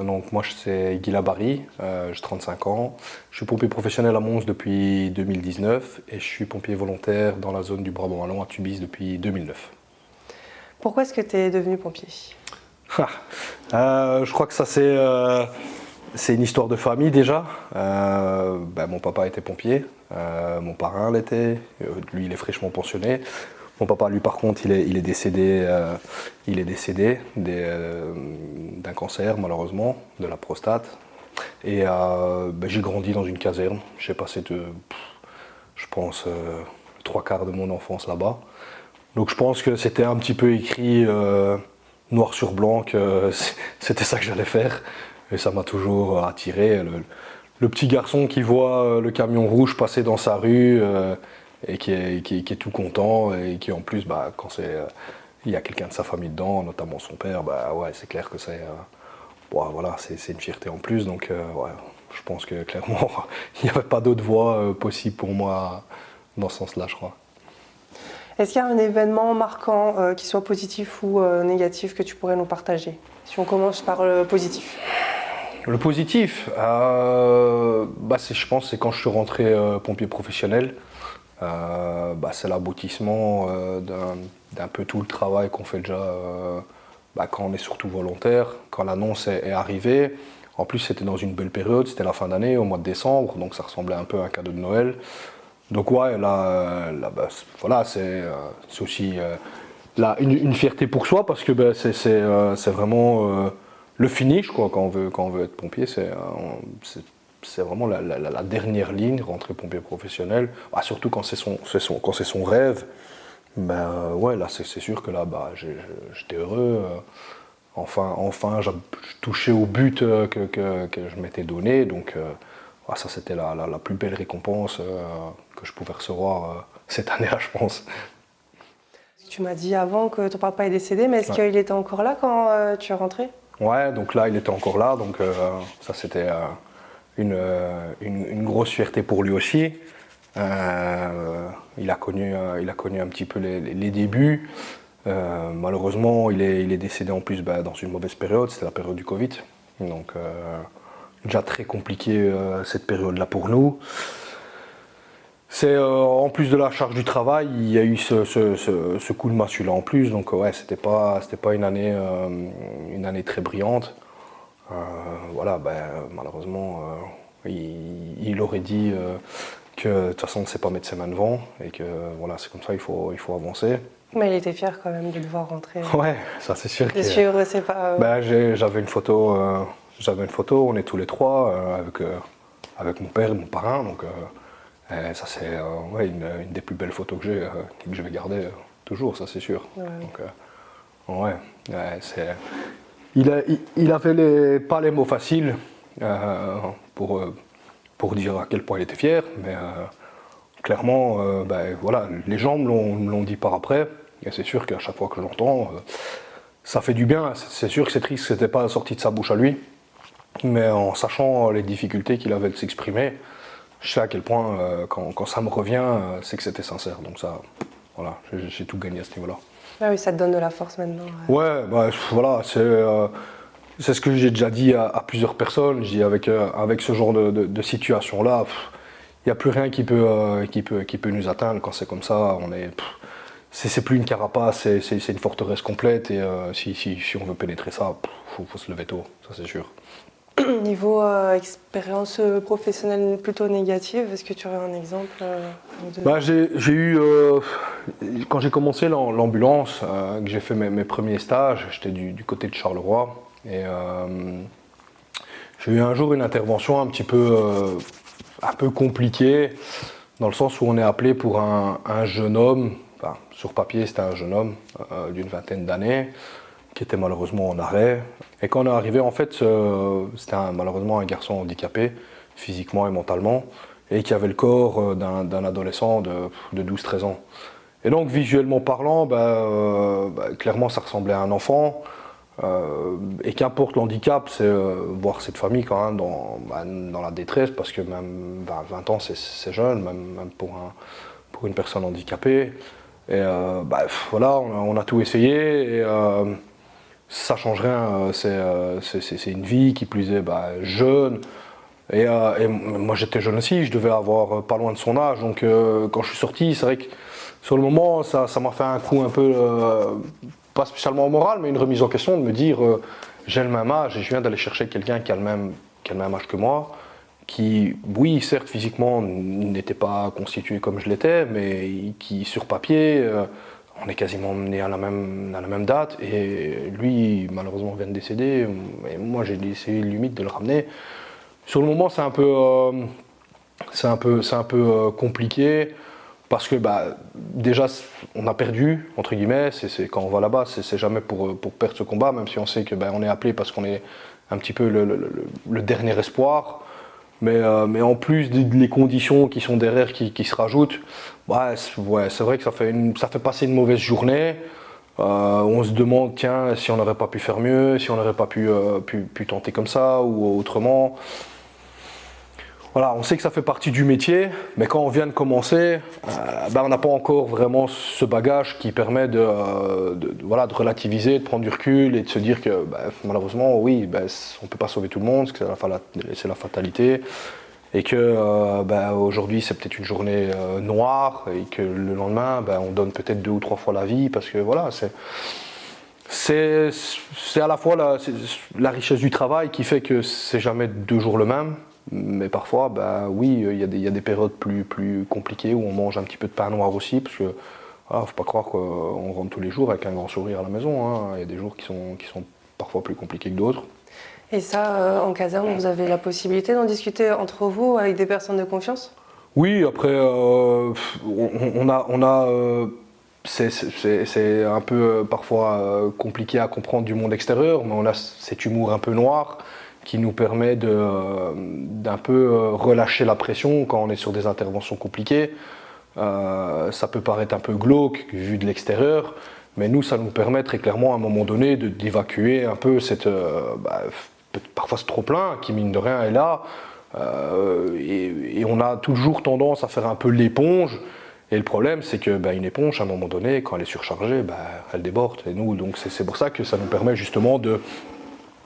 Donc moi c'est Guy Labary, j'ai 35 ans. Je suis pompier professionnel à Mons depuis 2019 et je suis pompier volontaire dans la zone du Brabant Wallon à Tubize depuis 2009. Pourquoi est-ce que tu es devenu pompier? Je crois que ça c'est une histoire de famille déjà. Mon papa était pompier, mon parrain l'était, lui il est fraîchement pensionné. Mon papa, lui, par contre, il est décédé, d'un cancer, malheureusement, de la prostate. Et j'ai grandi dans une caserne. J'ai passé, je pense, trois quarts de mon enfance là-bas. Donc je pense que c'était un petit peu écrit noir sur blanc que c'était ça que j'allais faire. Et ça m'a toujours attiré. Le petit garçon qui voit le camion rouge passer dans sa rue et qui est tout content et qui en plus, quand il y a quelqu'un de sa famille dedans, notamment son père, ouais, c'est clair que c'est une fierté en plus. Donc ouais, je pense que clairement, il n'y avait pas d'autre voie possible pour moi dans ce sens-là, je crois. Est-ce qu'il y a un événement marquant, qu'il soit positif ou négatif, que tu pourrais nous partager? Si on commence par le positif. Le positif, je pense, c'est quand je suis rentré pompier professionnel. C'est l'aboutissement d'un peu tout le travail qu'on fait déjà quand on est surtout volontaire, quand l'annonce est arrivée. En plus, c'était dans une belle période, c'était la fin d'année, au mois de décembre, donc ça ressemblait un peu à un cadeau de Noël. Donc ouais, voilà, c'est aussi une fierté pour soi parce que c'est vraiment le finish quoi, quand on veut être pompier, c'est vraiment la dernière ligne, rentrer pompier professionnel, surtout quand c'est son rêve. Ouais, là c'est sûr que là j'étais heureux. Enfin j'ai touché au but que je m'étais donné, donc ça c'était la plus belle récompense que je pouvais recevoir cette année-là, je pense. Tu m'as dit avant que ton papa est décédé, mais est-ce qu'il était encore là quand tu es rentré? Ouais, donc là il était encore là, donc ça c'était une grosse fierté pour lui aussi. Il a connu un petit peu les débuts. Malheureusement, il est décédé en plus dans une mauvaise période, c'était la période du Covid. Donc déjà très compliqué cette période-là pour nous. C'est en plus de la charge du travail, il y a eu ce coup de massue-là en plus. Donc ouais, c'était pas une année très brillante. Voilà, malheureusement, il aurait dit que de toute façon, on ne sait pas mettre ses mains devant et que voilà, c'est comme ça, il faut avancer. Mais il était fier quand même de le voir rentrer. Ouais, ça c'est sûr. C'est sûr, c'est pas. J'avais une photo, on est tous les trois avec mon père et mon parrain, donc ça c'est une des plus belles photos que j'ai, que je vais garder toujours, ça c'est sûr. Ouais. Donc il avait pas les mots faciles pour dire à quel point il était fier, mais clairement, voilà, les gens me l'ont dit par après, et c'est sûr qu'à chaque fois que j'entends, ça fait du bien. C'est sûr que c'est triste que c'était pas sorti de sa bouche à lui, mais en sachant les difficultés qu'il avait de s'exprimer, je sais à quel point quand ça me revient, c'est que c'était sincère. Donc ça, voilà, j'ai tout gagné à ce niveau-là. Ah oui, ça te donne de la force maintenant. Ouais, voilà, c'est ce que j'ai déjà dit à plusieurs personnes. Je dis avec ce genre de situation-là, il n'y a plus rien qui peut nous atteindre quand c'est comme ça. C'est plus une carapace, c'est une forteresse complète. Et si on veut pénétrer ça, faut se lever tôt, ça c'est sûr. Niveau expérience professionnelle plutôt négative, est-ce que tu aurais un exemple J'ai eu, quand j'ai commencé l'ambulance, que j'ai fait mes premiers stages, j'étais du côté de Charleroi. Et j'ai eu un jour une intervention un peu compliquée, dans le sens où on est appelé pour un jeune homme, sur papier c'était un jeune homme d'une vingtaine d'années, qui était malheureusement en arrêt. Et quand on est arrivé, en fait, c'était malheureusement un garçon handicapé, physiquement et mentalement, et qui avait le corps d'un adolescent de 12-13 ans. Et donc, visuellement parlant, clairement, ça ressemblait à un enfant. Et qu'importe l'handicap, c'est voir cette famille quand même dans la détresse, parce que même 20 ans, c'est jeune, même pour une personne handicapée. Et voilà, on a tout essayé. Et, ça change rien. C'est une vie qui plus est jeune. Et moi j'étais jeune aussi, je devais avoir pas loin de son âge. Donc quand je suis sorti, c'est vrai que sur le moment, ça m'a fait un coup un peu, pas spécialement au moral, mais une remise en question de me dire j'ai le même âge et je viens d'aller chercher quelqu'un qui a le même âge que moi, qui, oui, certes, physiquement, n'était pas constitué comme je l'étais, mais qui, sur papier, on est quasiment né à la même date, et lui, malheureusement, vient de décéder, et moi, j'ai essayé limite de le ramener. Sur le moment, c'est un peu compliqué, parce que déjà, on a perdu, entre guillemets, quand on va là-bas, c'est jamais pour perdre ce combat, même si on sait qu'on est appelé parce qu'on est un petit peu le dernier espoir. Mais en plus les conditions qui sont derrière qui se rajoutent, c'est vrai que ça fait passer une mauvaise journée. On se demande, tiens, si on n'aurait pas pu faire mieux, si on n'aurait pas pu tenter comme ça ou autrement. Voilà, on sait que ça fait partie du métier, mais quand on vient de commencer, on n'a pas encore vraiment ce bagage qui permet de relativiser, de prendre du recul et de se dire que malheureusement, oui, on ne peut pas sauver tout le monde, que c'est la fatalité, et que aujourd'hui c'est peut-être une journée noire et que le lendemain, on donne peut-être 2 ou 3 fois la vie, parce que voilà, c'est à la fois la richesse du travail qui fait que c'est jamais 2 jours le même. Mais parfois, oui, il y a des périodes plus compliquées où on mange un petit peu de pain noir aussi, parce que faut pas croire qu'on rentre tous les jours avec un grand sourire à la maison, hein. Il y a des jours qui sont parfois plus compliqués que d'autres. Et ça, en caserne, vous avez la possibilité d'en discuter entre vous avec des personnes de confiance? Oui, après, c'est un peu parfois compliqué à comprendre du monde extérieur, mais on a cet humour un peu noir qui nous permet d'un peu relâcher la pression quand on est sur des interventions compliquées. Ça peut paraître un peu glauque vu de l'extérieur, mais nous, ça nous permet très clairement à un moment donné d'évacuer un peu parfois ce trop-plein qui, mine de rien, est là. Et on a toujours tendance à faire un peu l'éponge. Et le problème, c'est que une éponge, à un moment donné, quand elle est surchargée, elle déborde. Et nous, donc c'est pour ça que ça nous permet justement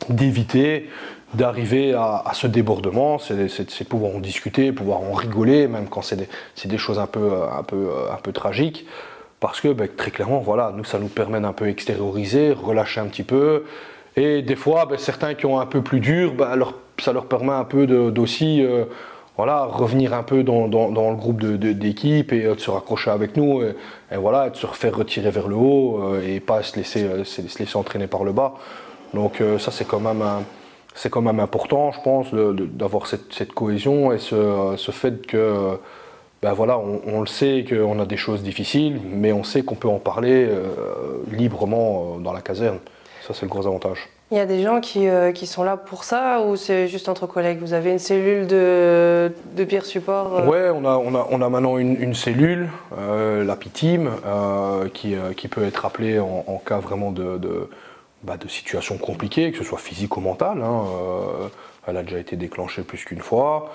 d'éviter d'arriver à ce débordement, c'est de pouvoir en discuter, pouvoir en rigoler, même quand c'est des choses un peu tragiques, parce que très clairement, voilà, nous, ça nous permet d'un peu extérioriser, relâcher un petit peu, et des fois, certains qui ont un peu plus dur, ça leur permet un peu d'aussi revenir un peu dans le groupe d'équipe et de se raccrocher avec nous, et voilà, de se refaire retirer vers le haut, et pas se laisser entraîner par le bas. Donc ça, c'est quand même important, je pense, d'avoir cette cohésion et ce fait que, on le sait qu'on a des choses difficiles, mais on sait qu'on peut en parler librement dans la caserne. Ça, c'est le gros avantage. Il y a des gens qui sont là pour ça, ou c'est juste entre collègues? Vous avez une cellule de peer support? Ouais, on a maintenant une cellule, la P-Team, qui peut être appelée en cas vraiment de situations compliquées, que ce soit physique ou mentale. Elle a déjà été déclenchée plus qu'une fois.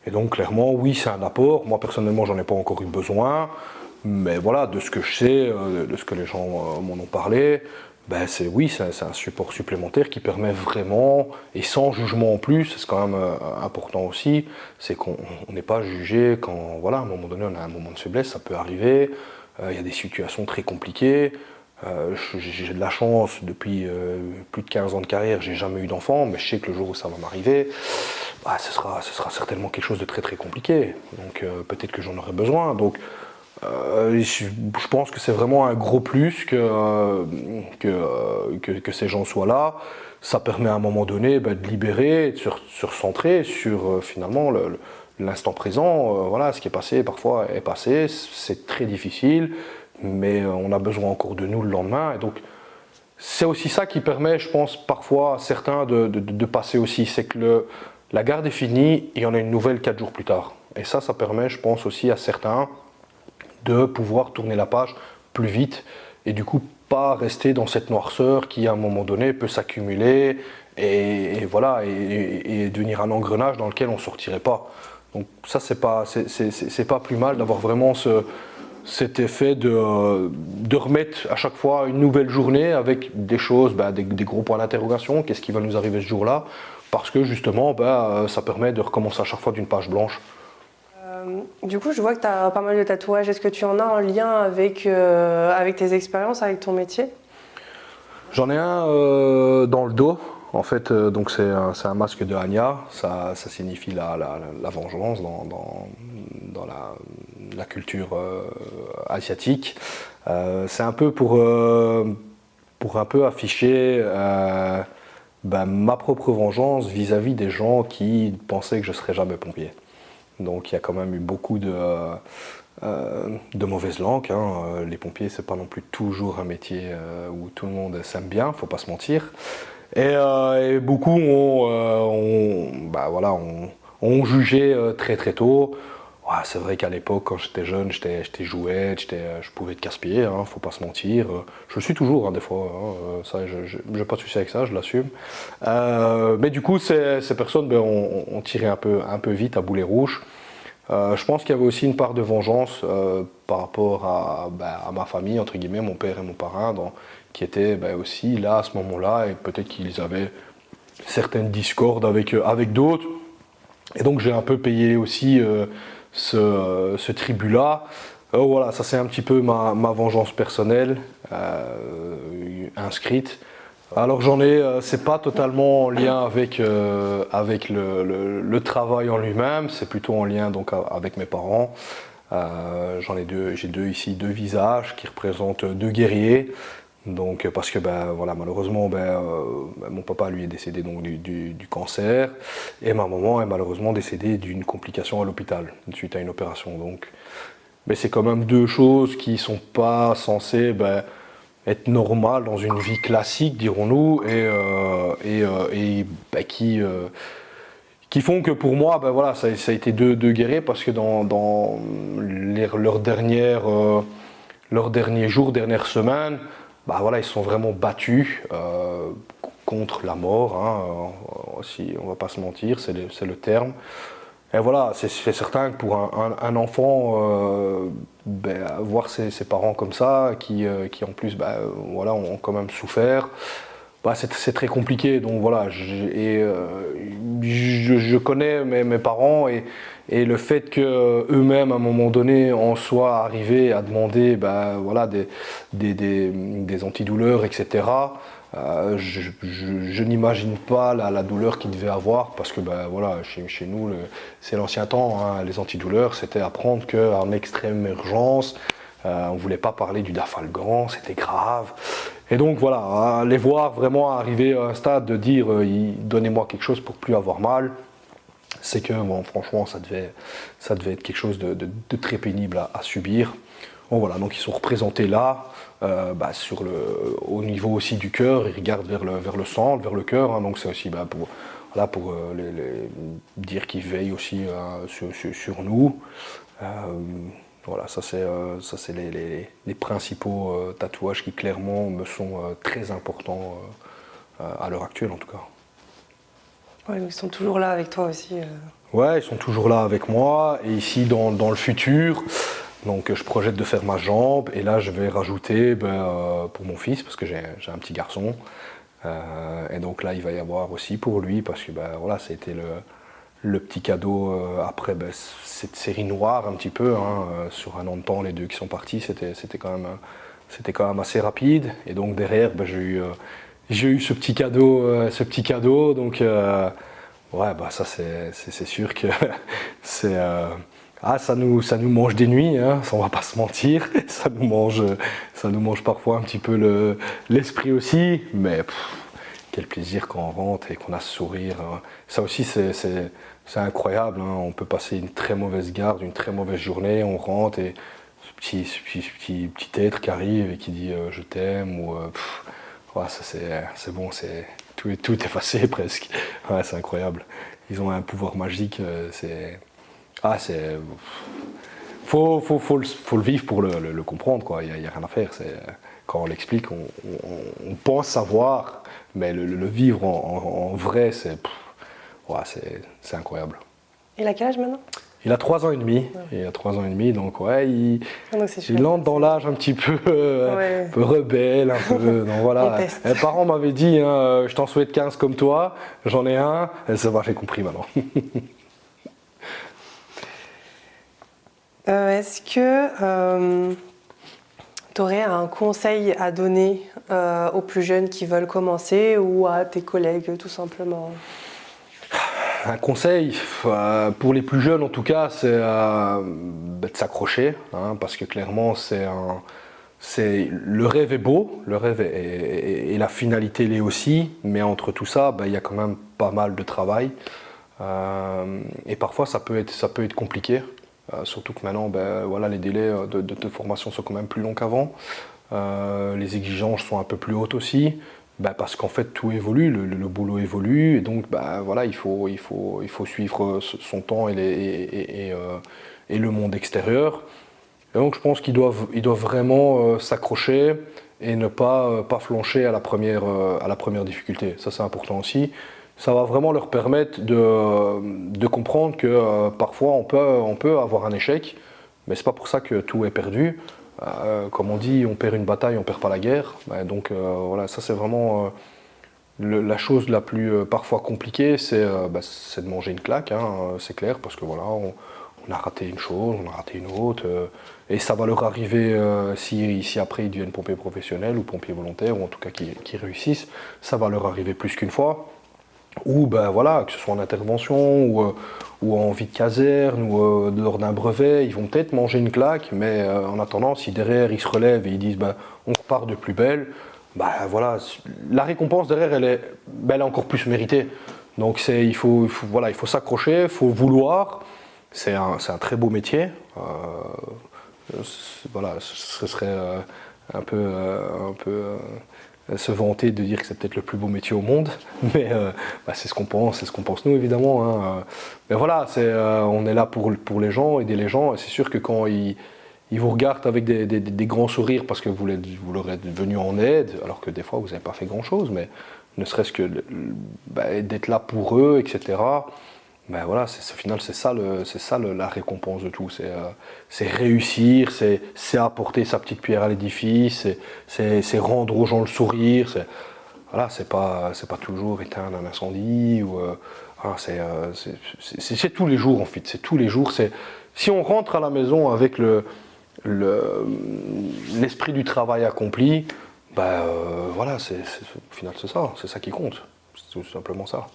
Et donc clairement, oui, c'est un apport. Moi, personnellement, j'en ai pas encore eu besoin. Mais voilà, de ce que je sais, de ce que les gens m'en ont parlé, c'est un support supplémentaire qui permet vraiment, et sans jugement en plus, c'est quand même important aussi, c'est qu'on n'est pas jugé quand, voilà, à un moment donné, on a un moment de faiblesse, ça peut arriver. Il y a des situations très compliquées. J'ai de la chance, depuis plus de 15 ans de carrière, j'ai jamais eu d'enfant, mais je sais que le jour où ça va m'arriver, ce sera certainement quelque chose de très très compliqué. Donc peut-être que j'en aurai besoin. Donc je pense que c'est vraiment un gros plus que ces gens soient là. Ça permet à un moment donné de libérer, de se recentrer sur finalement l'instant présent. Voilà, ce qui est passé parfois est passé, c'est très difficile, mais on a besoin encore de nous le lendemain. Et donc c'est aussi ça qui permet, je pense, parfois à certains de passer aussi. C'est que la garde est finie, il y en a une nouvelle 4 jours plus tard. Et ça permet, je pense, aussi à certains de pouvoir tourner la page plus vite et du coup pas rester dans cette noirceur qui à un moment donné peut s'accumuler et devenir un engrenage dans lequel on ne sortirait pas. Donc ça c'est pas plus mal d'avoir vraiment cet effet de remettre à chaque fois une nouvelle journée avec des choses, des gros points d'interrogation, qu'est-ce qui va nous arriver ce jour-là, parce que justement, ça permet de recommencer à chaque fois d'une page blanche. Du coup, je vois que tu as pas mal de tatouages. Est-ce que tu en as en lien avec tes expériences, avec ton métier? J'en ai un dans le dos. En fait, donc c'est un masque de Anya. Ça signifie la vengeance dans la culture asiatique. C'est un peu pour un peu afficher ma propre vengeance vis-à-vis des gens qui pensaient que je ne serais jamais pompier. Donc il y a quand même eu beaucoup de mauvaises langues. Les pompiers, c'est pas non plus toujours un métier où tout le monde s'aime bien, faut pas se mentir. Et beaucoup ont jugé très très tôt. Ouais, c'est vrai qu'à l'époque, quand j'étais jeune, j'étais jouet, je pouvais être casse-pied, faut pas se mentir. Je le suis toujours, des fois. Ça, je n'ai pas de souci avec ça, je l'assume. Mais du coup, ces personnes ont tiré un peu vite à boulet rouge. Je pense qu'il y avait aussi une part de vengeance par rapport à ma famille, entre guillemets, mon père et mon parrain, qui étaient aussi là à ce moment-là, et peut-être qu'ils avaient certaines discordes avec d'autres. Et donc j'ai un peu payé aussi ce tribut-là. Voilà, ça c'est un petit peu ma vengeance personnelle inscrite. Alors j'en ai, c'est pas totalement en lien avec le travail en lui-même, c'est plutôt en lien donc avec mes parents. J'ai deux visages qui représentent deux guerriers. Donc parce que malheureusement mon papa lui est décédé donc du cancer et ma maman est malheureusement décédée d'une complication à l'hôpital suite à une opération. Donc, mais c'est quand même deux choses qui sont pas censées être normales dans une vie classique, dirons-nous, qui font que pour moi, ça a été deux guerriers parce que dans leurs derniers jours, dernières semaines, ils se sont vraiment battus contre la mort, si on ne va pas se mentir, c'est le terme. Et voilà, c'est certain que pour un enfant, voir ses parents comme ça, qui en plus ont quand même souffert, c'est très compliqué. Donc voilà, je connais mes parents et le fait qu'eux-mêmes à un moment donné en soient arrivés à demander des antidouleurs, etc. Je n'imagine pas la douleur qu'ils devaient avoir parce que chez nous c'est l'ancien temps, les antidouleurs c'était à prendre qu'en extrême urgence. On ne voulait pas parler du dafalgan, c'était grave. Et donc voilà, les voir vraiment arriver à un stade de dire donnez-moi quelque chose pour plus avoir mal, c'est que franchement ça devait être quelque chose de très pénible à subir. Bon, voilà, donc ils sont représentés là, au niveau aussi du cœur, ils regardent vers le centre, vers le cœur, donc c'est aussi pour dire qu'ils veillent aussi sur nous. Voilà, ça c'est les principaux tatouages qui clairement me sont très importants à l'heure actuelle en tout cas. Ouais, donc ils sont toujours là avec toi aussi. Ouais, ils sont toujours là avec moi et ici dans le futur, donc je projette de faire ma jambe et là je vais rajouter pour mon fils parce que j'ai un petit garçon et donc là il va y avoir aussi pour lui parce que ça a été le petit cadeau après cette série noire un petit peu sur un an de temps les deux qui sont partis c'était quand même assez rapide et donc derrière j'ai eu ce petit cadeau donc ça c'est sûr que c'est ça nous mange des nuits, ça on va pas se mentir, ça nous mange parfois un petit peu l'esprit aussi, mais quel plaisir quand on rentre et qu'on a ce sourire. Ça aussi c'est incroyable, on peut passer une très mauvaise garde, une très mauvaise journée, on rentre et ce petit être qui arrive et qui dit je t'aime ou ça c'est bon, tout est effacé presque. Ouais, c'est incroyable. Ils ont un pouvoir magique, faut le vivre pour le comprendre, quoi. Il y a rien à faire. Quand on l'explique, on pense savoir, mais le vivre en vrai, c'est incroyable. Il a quel âge maintenant? Il a 3 ans et demi. Il a 3 ans et demi, donc ouais, Donc c'est chouette. il entre dans l'âge un petit peu, Ouais. un peu rebelle, un peu. Donc voilà. On teste. Mes parents m'avaient dit, hein, je t'en souhaite 15 comme toi, j'en ai un. Et ça va, j'ai compris maintenant. Est-ce que tu aurais un conseil à donner aux plus jeunes qui veulent commencer ou à tes collègues tout simplement? Un conseil, pour les plus jeunes en tout cas, c'est de s'accrocher, hein, parce que clairement, le rêve est beau, le rêve et la finalité l'est aussi, mais entre tout ça, il y a quand même pas mal de travail. Et parfois, ça peut être compliqué, surtout que maintenant, voilà, les délais de formation sont quand même plus longs qu'avant. Les exigences sont un peu plus hautes aussi. Parce qu'en fait tout évolue, le boulot évolue et donc voilà, il faut suivre son temps et le monde extérieur. Et donc je pense qu'ils doivent vraiment s'accrocher et ne pas flancher à la première difficulté. Ça c'est important aussi. Ça va vraiment leur permettre de comprendre que parfois on peut avoir un échec, mais c'est pas pour ça que tout est perdu. Comme on dit, on perd une bataille, on perd pas la guerre. Donc voilà, ça c'est vraiment la chose la plus parfois compliquée, c'est de manger une claque, hein, c'est clair, parce que voilà, on a raté une chose, on a raté une autre, et ça va leur arriver si après ils deviennent pompiers professionnels ou pompiers volontaires, ou en tout cas qui réussissent, ça va leur arriver plus qu'une fois. Ou voilà, que ce soit en intervention ou en vie de caserne ou lors d'un brevet, ils vont peut-être manger une claque, mais en attendant, si derrière ils se relèvent et ils disent on repart de plus belle, voilà, la récompense derrière elle est encore plus méritée. Donc il faut s'accrocher, il faut vouloir. C'est un très beau métier. Voilà, ce serait un peu se vanter de dire que c'est peut-être le plus beau métier au monde, mais c'est ce qu'on pense nous évidemment. Hein. Mais voilà, on est là pour les gens, aider les gens, et c'est sûr que quand ils vous regardent avec des grands sourires parce que vous leur êtes venu en aide, alors que des fois vous n'avez pas fait grand-chose, mais ne serait-ce que d'être là pour eux, etc. Voilà, au final, c'est ça la récompense de tout. C'est réussir, c'est apporter sa petite pierre à l'édifice, c'est rendre aux gens le sourire. Voilà, c'est pas toujours éteindre un incendie. C'est tous les jours, en fait. C'est tous les jours. Si on rentre à la maison avec l'esprit du travail accompli, voilà, au final, c'est ça qui compte. C'est tout simplement ça.